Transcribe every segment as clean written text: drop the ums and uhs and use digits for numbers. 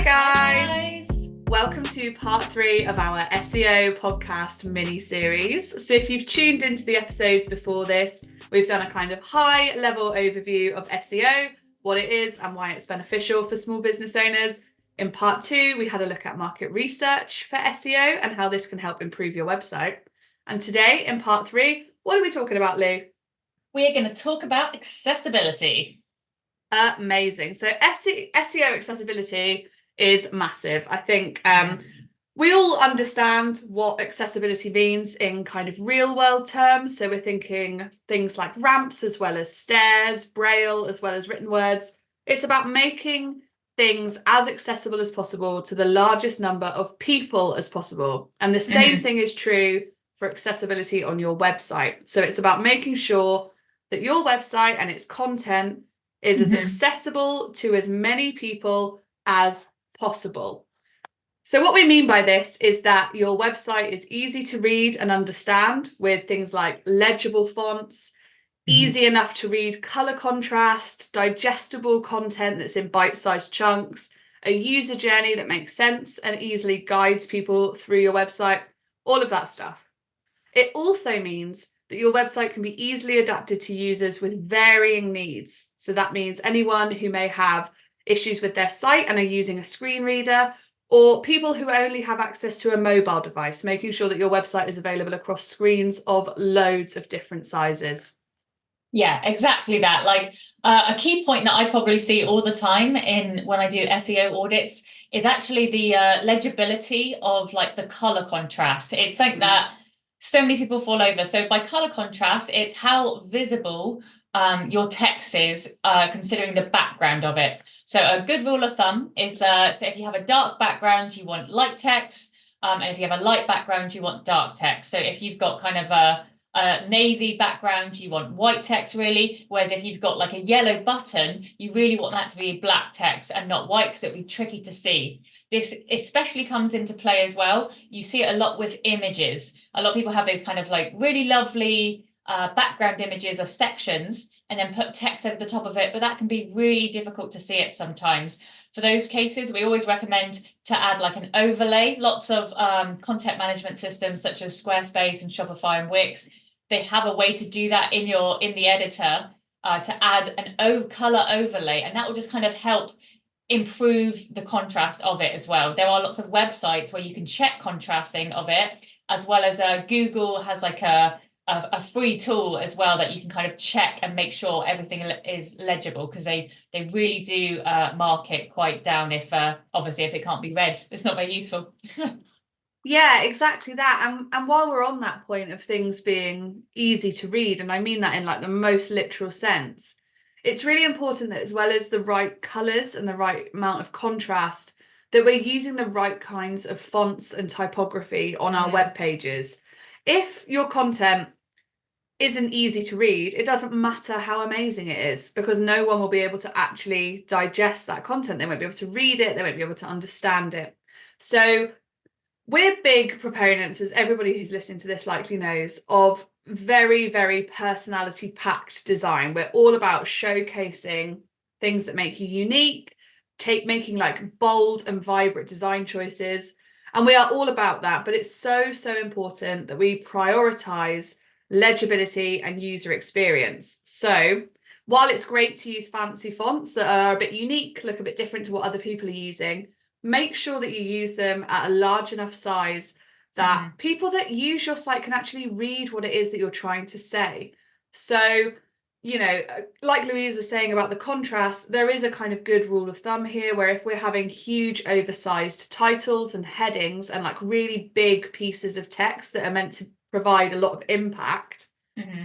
guys. Hi guys. Welcome to part 3 of our SEO podcast mini-series. So if you've tuned into the episodes before this, we've done a kind of high-level overview of SEO, what it is and why it's beneficial for small business owners. In part 2, we had a look at market research for SEO and how this can help improve your website. And today, in part 3, what are we talking about, Lou? We are going to talk about accessibility. Amazing. So SEO accessibility is massive. I think we all understand what accessibility means in kind of real world terms. So we're thinking things like ramps as well as stairs, braille as well as written words. It's about making things as accessible as possible to the largest number of people as possible. And the same thing is true for accessibility on your website. So it's about making sure that your website and its content is as accessible to as many people as possible. So what we mean by this is that your website is easy to read and understand with things like legible fonts, easy enough to read color contrast, digestible content that's in bite-sized chunks, a user journey that makes sense and easily guides people through your website, all of that stuff. It also means that your website can be easily adapted to users with varying needs. So that means anyone who may have issues with their site and are using a screen reader, or people who only have access to a mobile device, making sure that your website is available across screens of loads of different sizes. Yeah, exactly that. Like a key point that I probably see all the time when I do SEO audits is actually the legibility of like the color contrast. It's something that so many people fall over. So by color contrast, it's how visible your text is, considering the background of it. So a good rule of thumb is that so if you have a dark background, you want light text, and if you have a light background, you want dark text. So if you've got kind of a navy background, you want white text really, whereas if you've got like a yellow button, you really want that to be black text and not white, because it'll be tricky to see. This especially comes into play as well. You see it a lot with images. A lot of people have those kind of like really lovely background images of sections and then put text over the top of it, but that can be really difficult to see it sometimes. For those cases, we always recommend to add like an overlay. Lots of content management systems such as Squarespace and Shopify and Wix, they have a way to do that in the editor, to add an color overlay, and that will just kind of help improve the contrast of it as well. There are lots of websites where you can check contrasting of it, as well as Google has like a free tool as well that you can kind of check and make sure everything is legible, because they really do mark it quite down if obviously if it can't be read, it's not very useful. Yeah, exactly that. And while we're on that point of things being easy to read, and I mean that in like the most literal sense, it's really important that as well as the right colours and the right amount of contrast, that we're using the right kinds of fonts and typography on our web pages. If your content isn't easy to read, it doesn't matter how amazing it is, because no one will be able to actually digest that content. They won't be able to read it, they won't be able to understand it. So we're big proponents, as everybody who's listening to this likely knows, of very, very personality packed design. We're all about showcasing things that make you unique, making like bold and vibrant design choices. And we are all about that, but it's so, so important that we prioritize legibility and user experience. So while it's great to use fancy fonts that are a bit unique, look a bit different to what other people are using, make sure that you use them at a large enough size that people that use your site can actually read what it is that you're trying to say. So, you know, like Louise was saying about the contrast, there is a kind of good rule of thumb here, where if we're having huge oversized titles and headings and like really big pieces of text that are meant to provide a lot of impact,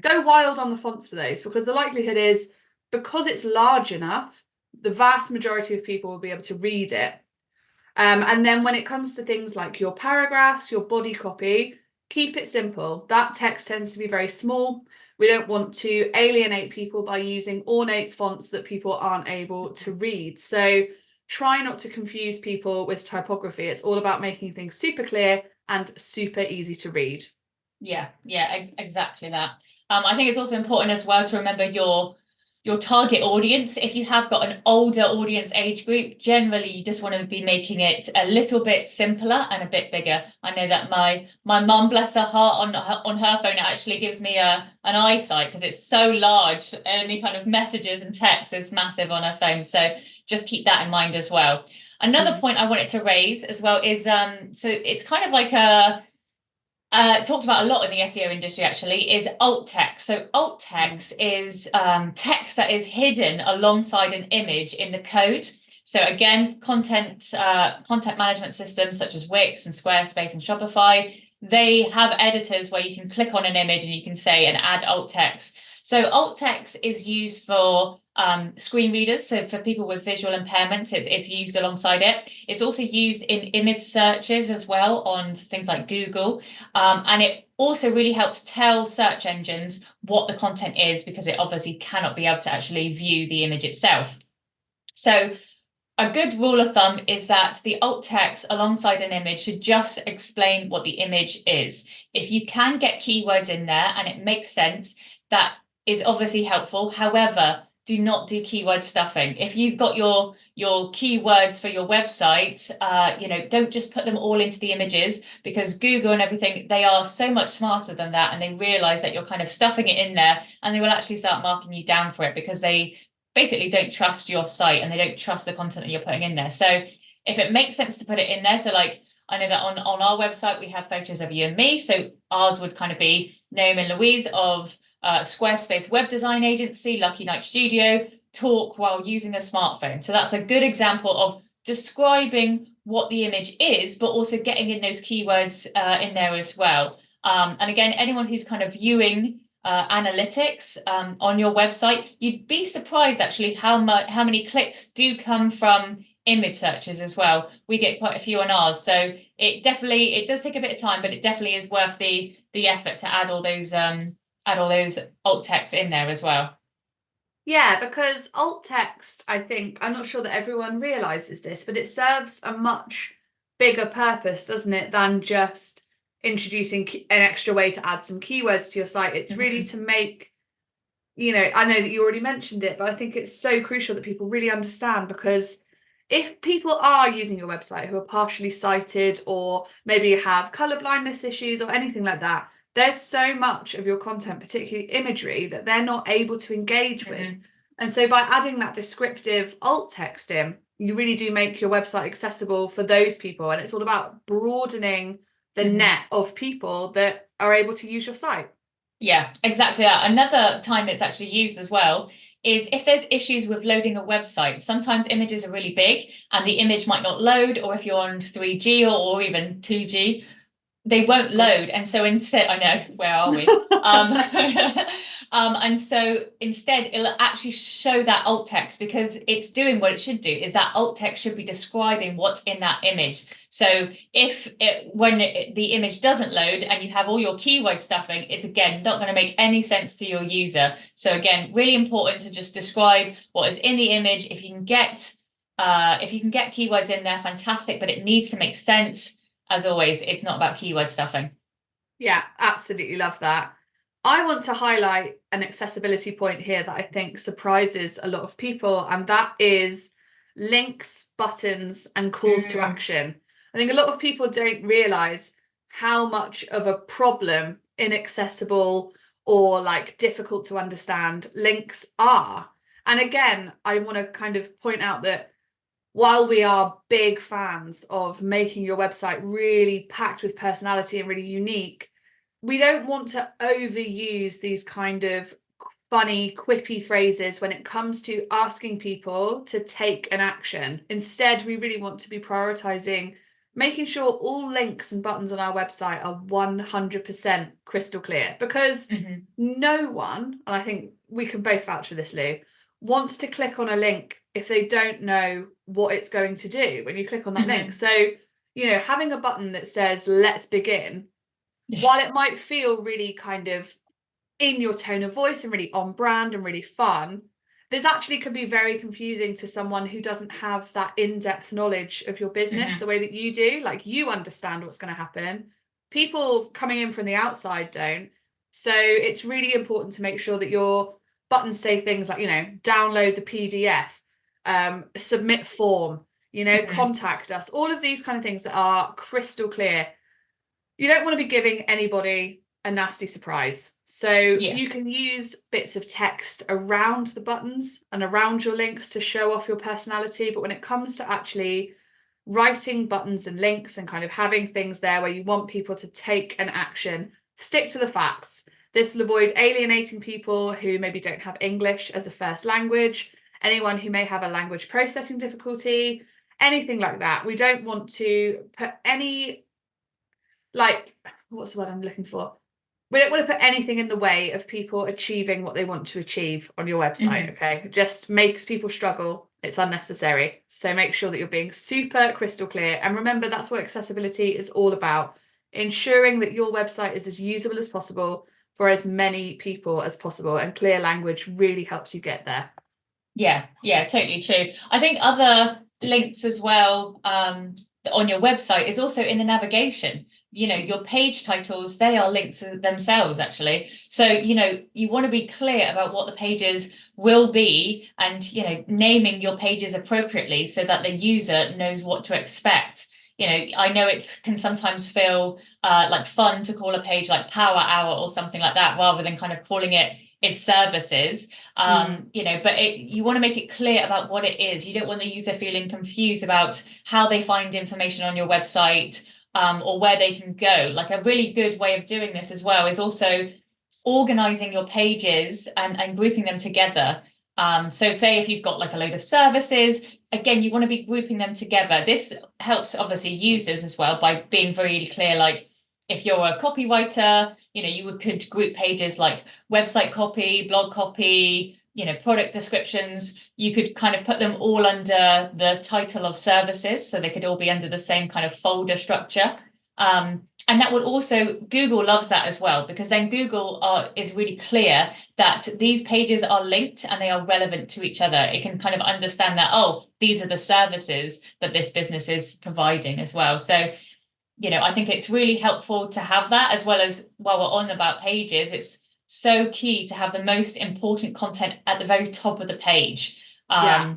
go wild on the fonts for those, because the likelihood is, because it's large enough, the vast majority of people will be able to read it. And then when it comes to things like your paragraphs, your body copy, keep it simple. That text tends to be very small. We don't want to alienate people by using ornate fonts that people aren't able to read. So try not to confuse people with typography. It's all about making things super clear and super easy to read. Yeah, exactly that. I think it's also important as well to remember your your target audience. If you have got an older audience age group, generally you just want to be making it a little bit simpler and a bit bigger. I know that my mum, bless her heart, on her phone, it actually gives me an eyesight because it's so large. Any kind of messages and text is massive on her phone. So just keep that in mind as well. Another point I wanted to raise as well is so it's kind of like a talked about a lot in the SEO industry actually, is alt text. So alt text is text that is hidden alongside an image in the code. So again, content management systems such as Wix and Squarespace and Shopify, they have editors where you can click on an image and you can say and add alt text. So alt text is used for screen readers. So for people with visual impairments, it's used alongside it. It's also used in image searches as well on things like Google. And it also really helps tell search engines what the content is because it obviously cannot be able to actually view the image itself. So a good rule of thumb is that the alt text alongside an image should just explain what the image is. If you can get keywords in there and it makes sense, that is obviously helpful. However, do not do keyword stuffing. If you've got your keywords for your website, don't just put them all into the images, because Google and everything, they are so much smarter than that, and they realize that you're kind of stuffing it in there, and they will actually start marking you down for it because they basically don't trust your site and they don't trust the content that you're putting in there. So if it makes sense to put it in there, so like I know that on our website we have photos of you and me, so ours would kind of be Naomi and Louise of Squarespace web design agency, Lucky Night Studio, talk while using a smartphone. So that's a good example of describing what the image is, but also getting in those keywords in there as well. And again, anyone who's kind of viewing analytics on your website, you'd be surprised actually how many clicks do come from image searches as well. We get quite a few on ours, so it does take a bit of time, but it definitely is worth the effort to add all those alt text in there as well. Yeah, because alt text, I think, I'm not sure that everyone realizes this, but it serves a much bigger purpose, doesn't it, than just introducing an extra way to add some keywords to your site. It's really to make, I know that you already mentioned it, but I think it's so crucial that people really understand, because if people are using your website who are partially sighted or maybe have color blindness issues or anything like that, there's so much of your content, particularly imagery, that they're not able to engage with. And so by adding that descriptive alt text in, you really do make your website accessible for those people. And it's all about broadening the net of people that are able to use your site. Yeah, exactly that. Another time it's actually used as well is if there's issues with loading a website. Sometimes images are really big and the image might not load, or if you're on 3G or even 2G, they won't load. And so instead, I know, where are we? And so instead it'll actually show that alt text, because it's doing what it should do, is that alt text should be describing what's in that image. So when the image doesn't load and you have all your keyword stuffing, it's again not going to make any sense to your user. So again, really important to just describe what is in the image. If you can get keywords in there, fantastic, but it needs to make sense. As always, it's not about keyword stuffing. Yeah, absolutely love that. I want to highlight an accessibility point here that I think surprises a lot of people, and that is links, buttons, and calls to action. I think a lot of people don't realize how much of a problem inaccessible or like difficult to understand links are. And again, I want to kind of point out that while we are big fans of making your website really packed with personality and really unique, we don't want to overuse these kind of funny, quippy phrases when it comes to asking people to take an action. Instead, we really want to be prioritizing making sure all links and buttons on our website are 100% crystal clear, because no one, and I think we can both vouch for this, Lou, wants to click on a link if they don't know what it's going to do when you click on that link. So, having a button that says, let's begin, while it might feel really kind of in your tone of voice and really on brand and really fun, this actually can be very confusing to someone who doesn't have that in-depth knowledge of your business the way that you do. Like, you understand what's going to happen. People coming in from the outside don't. So it's really important to make sure that you're buttons say things like, download the PDF, submit form, contact us, all of these kind of things that are crystal clear. You don't want to be giving anybody a nasty surprise. So Yeah. you can use bits of text around the buttons and around your links to show off your personality. But when it comes to actually writing buttons and links and kind of having things there where you want people to take an action, stick to the facts. This will avoid alienating people who maybe don't have English as a first language, anyone who may have a language processing difficulty, anything like that. We don't want to put any, like, what's the word I'm looking for? We don't want to put anything in the way of people achieving what they want to achieve on your website, okay? It just makes people struggle. It's unnecessary. So make sure that you're being super crystal clear. And remember, that's what accessibility is all about. Ensuring that your website is as usable as possible for as many people as possible. And clear language really helps you get there. Yeah, totally true. I think other links as well on your website is also in the navigation. Your page titles, they are links themselves, actually. So, you want to be clear about what the pages will be and, naming your pages appropriately so that the user knows what to expect. I know it can sometimes feel like fun to call a page like Power Hour or something like that, rather than kind of calling it its services. But you want to make it clear about what it is. You don't want the user feeling confused about how they find information on your website, or where they can go. Like, a really good way of doing this as well is also organizing your pages and grouping them together. So say if you've got like a load of services, again, you want to be grouping them together. This helps obviously users as well by being very clear. Like, if you're a copywriter, you could group pages like website copy, blog copy, product descriptions. You could kind of put them all under the title of services, so they could all be under the same kind of folder structure. And that would also, Google loves that as well, because then Google is really clear that these pages are linked and they are relevant to each other. It can kind of understand that, oh, these are the services that this business is providing as well. So, I think it's really helpful to have that, as well as, while we're on about pages, it's so key to have the most important content at the very top of the page. Yeah.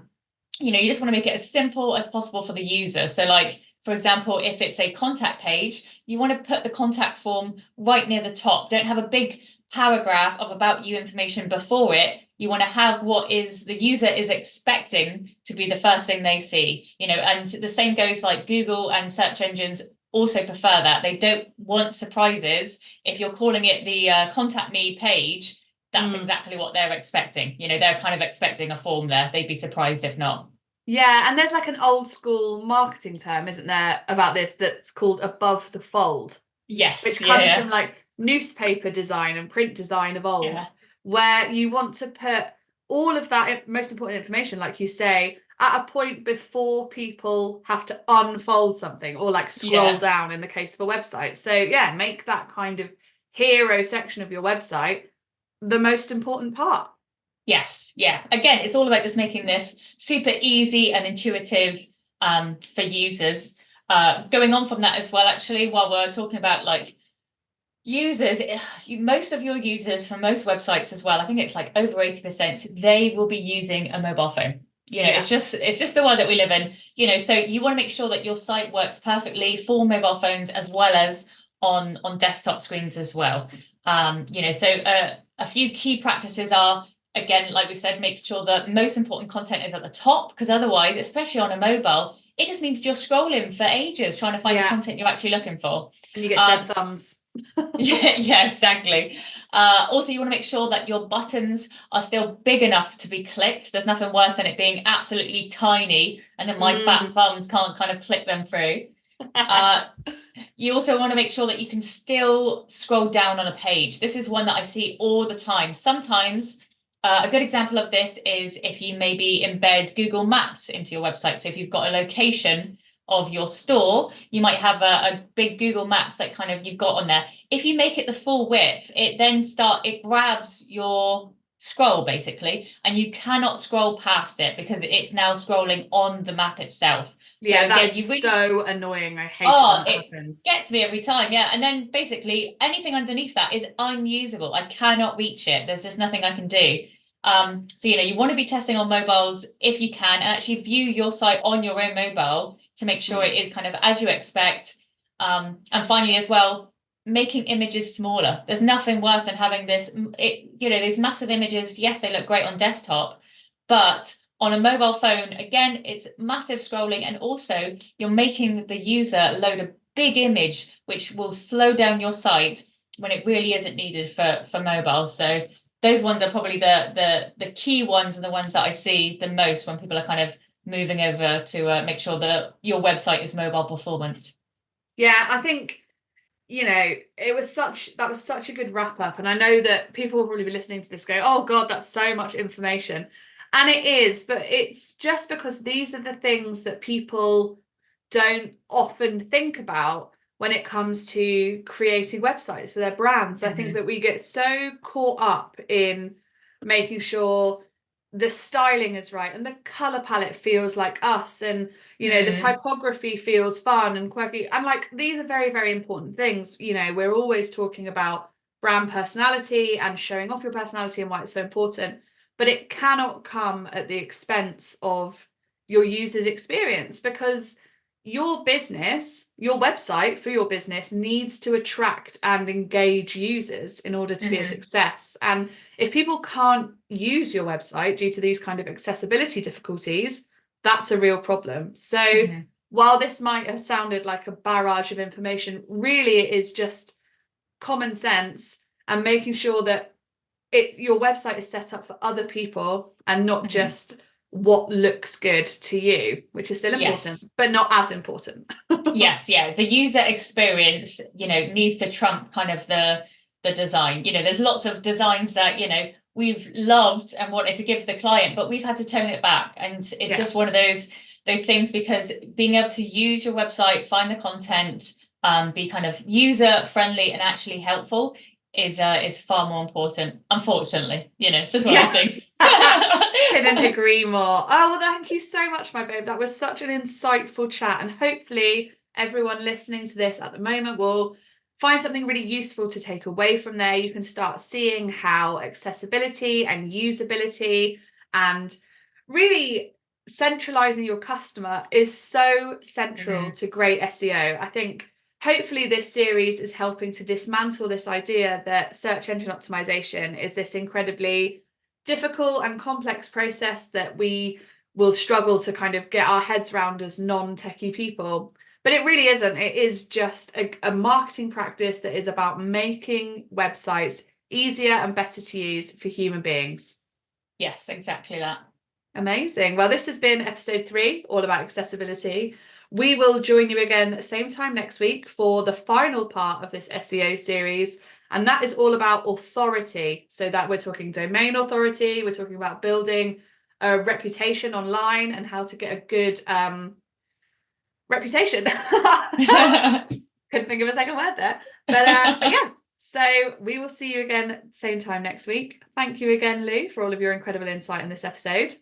You just want to make it as simple as possible for the user. So, like, for example, if it's a contact page, you want to put the contact form right near the top. Don't have a big paragraph of about you information before it. You want to have what is the user is expecting to be the first thing they see. And the same goes, like, Google and search engines also prefer that. They don't want surprises. If you're calling it the contact me page, that's exactly what they're expecting. They're kind of expecting a form there. They'd be surprised if not. Yeah, and there's like an old school marketing term, isn't there, about this, that's called above the fold, Yes, which comes yeah. from like newspaper design and print design of old, Yeah. where you want to put all of that most important information, like you say, at a point before people have to unfold something or like scroll Yeah. down in the case of a website. So yeah, make that kind of hero section of your website the most important part. Yes, yeah. Again, it's all about just making this super easy and intuitive for users. Going on from that as well, actually, while we're talking about like users, most of your users from most websites as well, I think it's like over 80%, they will be using a mobile phone. Yeah. It's just the world that we live in. So you want to make sure that your site works perfectly for mobile phones as well as on desktop screens as well. So a few key practices are, again, like we said, making sure that most important content is at the top, because otherwise, especially on a mobile, it just means you're scrolling for ages trying to find the Yeah. content you're actually looking for. And you get dead thumbs. Yeah, exactly. Also, you want to make sure that your buttons are still big enough to be clicked. There's nothing worse than it being absolutely tiny and then my fat thumbs can't kind of click them through. You also want to make sure that you can still scroll down on a page. This is one that I see all the time. Sometimes a good example of this is if you maybe embed Google Maps into your website. So if you've got a location of your store, you might have a big Google Maps that kind of you've got on there. If you make it the full width, it grabs your scroll basically, and you cannot scroll past it because it's now scrolling on the map itself. So Yeah, that again, is so annoying. I hate it when oh, that it happens. gets me every time. Yeah. And then basically anything underneath that is unusable. I cannot reach it. There's just nothing I can do. So, you want to be testing on mobiles if you can, and actually view your site on your own mobile to make sure it is kind of as you expect. And finally, as well, making images smaller. There's nothing worse than having these massive images. Yes, they look great on desktop, but on a mobile phone, again, it's massive scrolling, and also you're making the user load a big image, which will slow down your site when it really isn't needed for mobile. So those ones are probably the key ones, and the ones that I see the most when people are kind of moving over to make sure that your website is mobile performant. Yeah, I think, that was such a good wrap up. And I know that people will probably be listening to this going, oh God, that's so much information. And it is, but it's just because these are the things that people don't often think about when it comes to creating websites for their brands. I think that we get so caught up in making sure the styling is right and the color palette feels like us, and the typography feels fun and quirky, and like these are very, very important things. We're always talking about brand personality and showing off your personality and why it's so important, but it cannot come at the expense of your user's experience, because your business, your website for your business needs to attract and engage users in order to be a success. And if people can't use your website due to these kind of accessibility difficulties, that's a real problem. So while this might have sounded like a barrage of information, really it is just common sense and making sure that your website is set up for other people and not just what looks good to you, which is still important, but not as important. Yes, yeah. The user experience, needs to trump kind of the design. There's lots of designs that, we've loved and wanted to give the client, but we've had to tone it back. And it's just one of those things, because being able to use your website, find the content, be kind of user friendly and actually helpful is far more important, unfortunately. It's just one of those things. Couldn't agree more. Oh, well, thank you so much, my babe. That was such an insightful chat, and hopefully everyone listening to this at the moment will find something really useful to take away from there. You can start seeing how accessibility and usability and really centralizing your customer is so central to great SEO. I think hopefully this series is helping to dismantle this idea that search engine optimization is this incredibly difficult and complex process that we will struggle to kind of get our heads around as non-techie people. But it really isn't. It is just a marketing practice that is about making websites easier and better to use for human beings. Yes, exactly that. Amazing. Well, this has been episode 3, all about accessibility. We will join you again same time next week for the final part of this SEO series, and that is all about authority. So that we're talking domain authority, we're talking about building a reputation online and how to get a good reputation. Couldn't think of a second word there. But yeah, so we will see you again same time next week. Thank you again, Lou, for all of your incredible insight in this episode.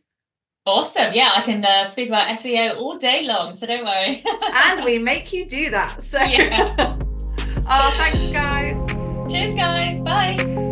Awesome. Yeah, I can speak about SEO all day long, so don't worry. And we make you do that. So yeah. Oh, thanks, guys. Cheers, guys. Bye.